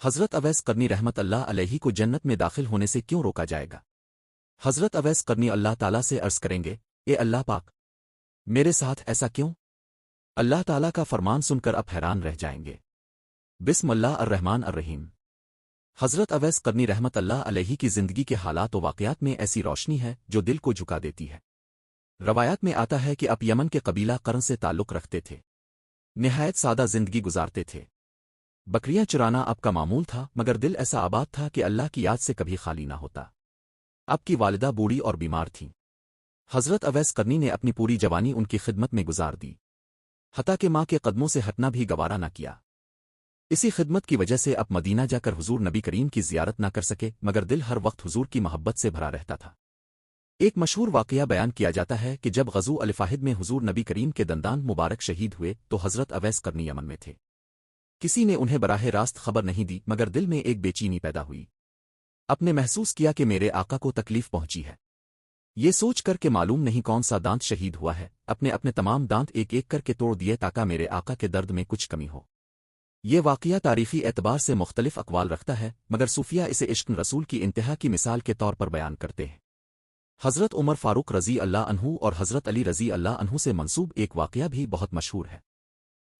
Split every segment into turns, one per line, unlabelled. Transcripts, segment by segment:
حضرت اویس قرنی رحمت اللہ علیہ کو جنت میں داخل ہونے سے کیوں روکا جائے گا؟ حضرت اویس قرنی اللہ تعالیٰ سے عرض کریں گے، اے اللہ پاک، میرے ساتھ ایسا کیوں؟ اللہ تعالیٰ کا فرمان سن کر اب حیران رہ جائیں گے۔ بسم اللہ الرحمن الرحیم۔ حضرت اویس قرنی رحمت اللہ علیہ کی زندگی کے حالات و واقعات میں ایسی روشنی ہے جو دل کو جھکا دیتی ہے۔ روایات میں آتا ہے کہ اب یمن کے قبیلہ قرن سے تعلق رکھتے تھے، نہایت سادہ زندگی گزارتے تھے۔ بکریاں چرانا اب کا معمول تھا، مگر دل ایسا آباد تھا کہ اللہ کی یاد سے کبھی خالی نہ ہوتا۔ اب کی والدہ بوڑھی اور بیمار تھیں۔ حضرت اویس قرنی نے اپنی پوری جوانی ان کی خدمت میں گزار دی، حتیٰ کہ ماں کے قدموں سے ہٹنا بھی گوارا نہ کیا۔ اسی خدمت کی وجہ سے اب مدینہ جا کر حضور نبی کریم کی زیارت نہ کر سکے، مگر دل ہر وقت حضور کی محبت سے بھرا رہتا تھا۔ ایک مشہور واقعہ بیان کیا جاتا ہے کہ جب غزو الفاہد میں حضور نبی کریم کے دندان مبارک شہید ہوئے تو حضرت اویس قرنی یمن میں تھے۔ کسی نے انہیں براہ راست خبر نہیں دی، مگر دل میں ایک بے چینی پیدا ہوئی۔ اپنے محسوس کیا کہ میرے آقا کو تکلیف پہنچی ہے۔ یہ سوچ کر کہ معلوم نہیں کون سا دانت شہید ہوا ہے، اپنے تمام دانت ایک ایک کر کے توڑ دیے تاکہ میرے آقا کے درد میں کچھ کمی ہو۔ یہ واقعہ تاریخی اعتبار سے مختلف اقوال رکھتا ہے، مگر صوفیہ اسے عشق رسول کی انتہا کی مثال کے طور پر بیان کرتے ہیں۔ حضرت عمر فاروق رضی اللہ عنہ اور حضرت علی رضی اللہ عنہ سے منسوب ایک واقعہ بھی بہت مشہور ہے۔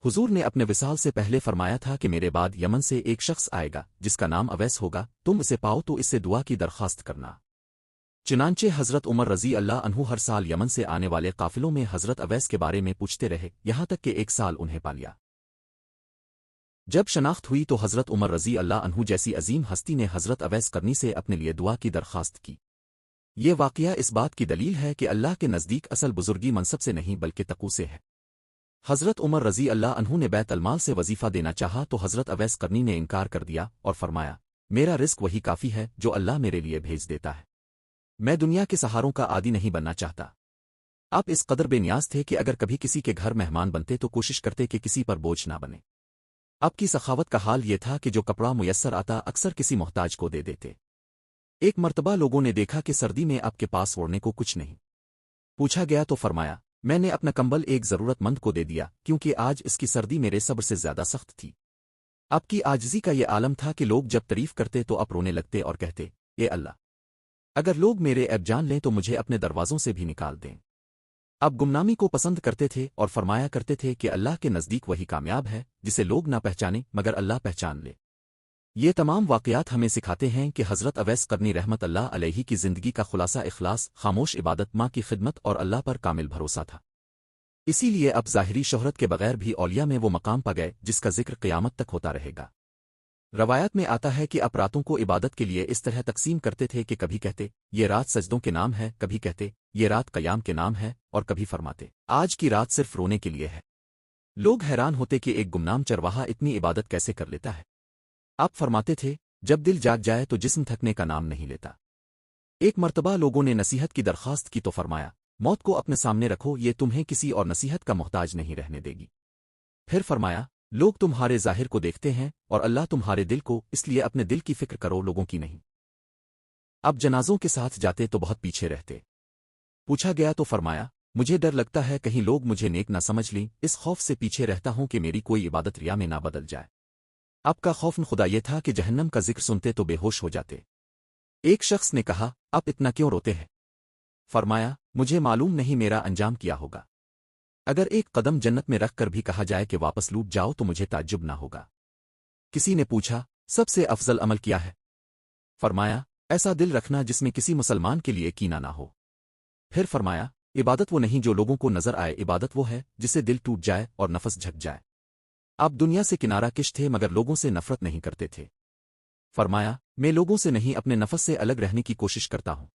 حضور نے اپنے وصال سے پہلے فرمایا تھا کہ میرے بعد یمن سے ایک شخص آئے گا جس کا نام اویس ہوگا، تم اسے پاؤ تو اس سے دعا کی درخواست کرنا۔ چنانچہ حضرت عمر رضی اللہ عنہ ہر سال یمن سے آنے والے قافلوں میں حضرت اویس کے بارے میں پوچھتے رہے، یہاں تک کہ ایک سال انہیں پا لیا۔ جب شناخت ہوئی تو حضرت عمر رضی اللہ عنہ جیسی عظیم ہستی نے حضرت اویس قرنی سے اپنے لیے دعا کی درخواست کی۔ یہ واقعہ اس بات کی دلیل ہے کہ اللہ کے نزدیک اصل بزرگی منصب سے نہیں بلکہ تقوی سے ہے۔ حضرت عمر رضی اللہ عنہ نے بیت المال سے وظیفہ دینا چاہا تو حضرت اویس قرنی نے انکار کر دیا اور فرمایا، میرا رزق وہی کافی ہے جو اللہ میرے لیے بھیج دیتا ہے، میں دنیا کے سہاروں کا عادی نہیں بننا چاہتا۔ آپ اس قدر بے نیاز تھے کہ اگر کبھی کسی کے گھر مہمان بنتے تو کوشش کرتے کہ کسی پر بوجھ نہ بنے۔ آپ کی سخاوت کا حال یہ تھا کہ جو کپڑا میسر آتا اکثر کسی محتاج کو دے دیتے۔ ایک مرتبہ لوگوں نے دیکھا کہ سردی میں آپ کے پاس اوڑھنے کو کچھ نہیں۔ پوچھا گیا تو فرمایا، میں نے اپنا کمبل ایک ضرورت مند کو دے دیا کیونکہ آج اس کی سردی میرے صبر سے زیادہ سخت تھی۔ آپ کی عاجزی کا یہ عالم تھا کہ لوگ جب تعریف کرتے تو آپ رونے لگتے اور کہتے، اے اللہ، اگر لوگ میرے عیب جان لیں تو مجھے اپنے دروازوں سے بھی نکال دیں۔ آپ گمنامی کو پسند کرتے تھے اور فرمایا کرتے تھے کہ اللہ کے نزدیک وہی کامیاب ہے جسے لوگ نہ پہچانے مگر اللہ پہچان لے۔ یہ تمام واقعات ہمیں سکھاتے ہیں کہ حضرت اویس قرنی رحمت اللہ علیہ کی زندگی کا خلاصہ اخلاص، خاموش عبادت، ماں کی خدمت اور اللہ پر کامل بھروسہ تھا۔ اسی لیے اب ظاہری شہرت کے بغیر بھی اولیاء میں وہ مقام پا گئے جس کا ذکر قیامت تک ہوتا رہے گا۔ روایات میں آتا ہے کہ آپ راتوں کو عبادت کے لیے اس طرح تقسیم کرتے تھے کہ کبھی کہتے یہ رات سجدوں کے نام ہے، کبھی کہتے یہ رات قیام کے نام ہے، اور کبھی فرماتے آج کی رات صرف رونے کے لیے ہے۔ لوگ حیران ہوتے کہ ایک گمنام چرواہا اتنی عبادت کیسے کر لیتا ہے۔ آپ فرماتے تھے جب دل جاگ جائے تو جسم تھکنے کا نام نہیں لیتا۔ ایک مرتبہ لوگوں نے نصیحت کی درخواست کی تو فرمایا، موت کو اپنے سامنے رکھو، یہ تمہیں کسی اور نصیحت کا محتاج نہیں رہنے دے گی۔ پھر فرمایا، لوگ تمہارے ظاہر کو دیکھتے ہیں اور اللہ تمہارے دل کو، اس لیے اپنے دل کی فکر کرو، لوگوں کی نہیں۔ اب جنازوں کے ساتھ جاتے تو بہت پیچھے رہتے۔ پوچھا گیا تو فرمایا، مجھے ڈر لگتا ہے کہیں لوگ مجھے نیک نہ سمجھ لیں، اس خوف سے پیچھے رہتا ہوں کہ میری کوئی عبادت ریا میں نہ بدل جائے۔ اب کا خوف خدا یہ تھا کہ جہنم کا ذکر سنتے تو بے ہوش ہو جاتے۔ ایک شخص نے کہا، آپ اتنا کیوں روتے ہیں؟ فرمایا، مجھے معلوم نہیں میرا انجام کیا ہوگا۔ اگر ایک قدم جنت میں رکھ کر بھی کہا جائے کہ واپس لوٹ جاؤ تو مجھے تعجب نہ ہوگا۔ کسی نے پوچھا، سب سے افضل عمل کیا ہے؟ فرمایا، ایسا دل رکھنا جس میں کسی مسلمان کے لیے کینہ نہ ہو۔ پھر فرمایا، عبادت وہ نہیں جو لوگوں کو نظر آئے، عبادت وہ ہے جسے دل ٹوٹ جائے اور نفس جھک جائے۔ آپ دنیا سے کنارہ کش تھے مگر لوگوں سے نفرت نہیں کرتے تھے۔ فرمایا، میں لوگوں سے نہیں اپنے نفس سے الگ رہنے کی کوشش کرتا ہوں۔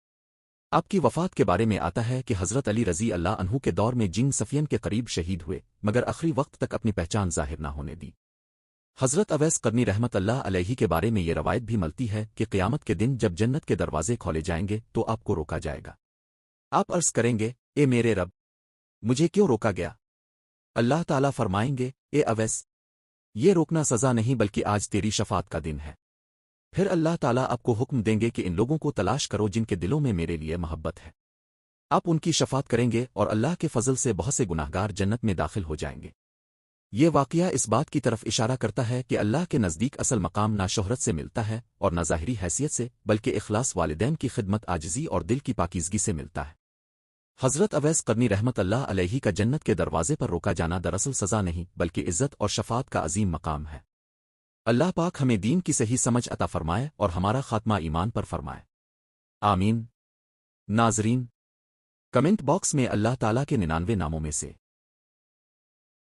آپ کی وفات کے بارے میں آتا ہے کہ حضرت علی رضی اللہ عنہ کے دور میں جنگ صفین کے قریب شہید ہوئے مگر آخری وقت تک اپنی پہچان ظاہر نہ ہونے دی۔ حضرت اویس قرنی رحمت اللہ علیہ کے بارے میں یہ روایت بھی ملتی ہے کہ قیامت کے دن جب جنت کے دروازے کھولے جائیں گے تو آپ کو روکا جائے گا۔ آپ عرض کریں گے، اے میرے رب، مجھے کیوں روکا گیا؟ اللہ تعالیٰ فرمائیں گے، اے اویس، یہ روکنا سزا نہیں بلکہ آج تیری شفاعت کا دن ہے۔ پھر اللہ تعالیٰ آپ کو حکم دیں گے کہ ان لوگوں کو تلاش کرو جن کے دلوں میں میرے لیے محبت ہے۔ آپ ان کی شفاعت کریں گے اور اللہ کے فضل سے بہت سے گناہگار جنت میں داخل ہو جائیں گے۔ یہ واقعہ اس بات کی طرف اشارہ کرتا ہے کہ اللہ کے نزدیک اصل مقام نہ شہرت سے ملتا ہے اور نہ ظاہری حیثیت سے، بلکہ اخلاص، والدین کی خدمت، عاجزی اور دل کی پاکیزگی سے ملتا ہے۔ حضرت اویس قرنی رحمت اللہ علیہ کا جنت کے دروازے پر روکا جانا دراصل سزا نہیں بلکہ عزت اور شفاعت کا عظیم مقام ہے۔ اللہ پاک ہمیں دین کی صحیح سمجھ عطا فرمائے اور ہمارا خاتمہ ایمان پر فرمائے، آمین۔ ناظرین، کمنٹ باکس میں اللہ تعالیٰ کے 99 ناموں میں سے